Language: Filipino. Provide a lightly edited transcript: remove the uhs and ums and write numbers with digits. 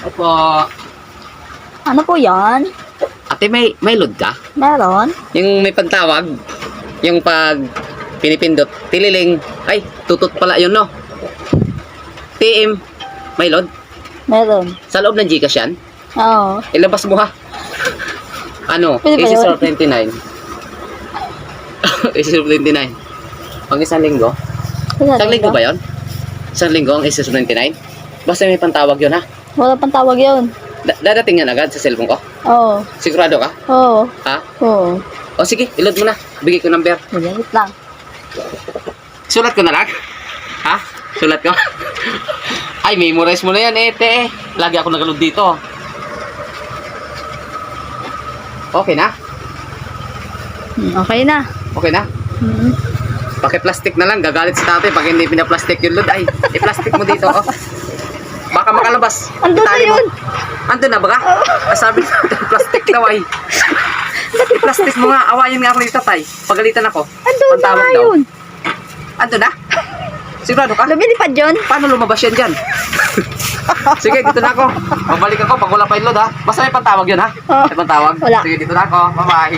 Opo. Ano po yan? Ate, may load ka? Meron? Yung may pagtawag, yung pag pinipindot, tililing, ay, tutut pala yun, no? TM, may load? Meron. Sa loob ng Gcash yan? Oo. Ilabas mo ha. Ano? Pwede ba yun? AC-29. AC-29. Pang isang linggo? Isang linggo ba yun? Isang linggo ang AC-29? Basta may pantawag yun ha. Wala pang tawag yun. Dadating yan agad sa cellphone ko? Oo. Sigurado ka? Oo. Ha? Oo. O sige, ilod mo na. Bigay ko number. Wait lang. Sulat ko na lang. Ha? Sulat ko? Ay, memorize mo na yan, ete. Lagi ako nagalod dito. Okay na? Okay na. Okay na? Paki-plastic na lang. Gagalit si tatay pag hindi pinaplastic yung load. Ay, i-plastic mo dito. Oh. Baka makalabas. Andun na Itali mo. yun. Andun na ba ka? Sabi natin, plastic daw ay. I-plastic mo nga. Awayin nga ako ni tatay. Pagalitan ako. Andun na Pantawag nga daw. yun. Andun na? Sigurado ka? Lumilipad yun. Paano lumabas yan dyan? Sige, dito na ako. Babalik ako pag wala pa yung load ha. Basta may pantawag yun ha. Oh, May pantawag. wala. Sige, dito na ako. Bye-bye.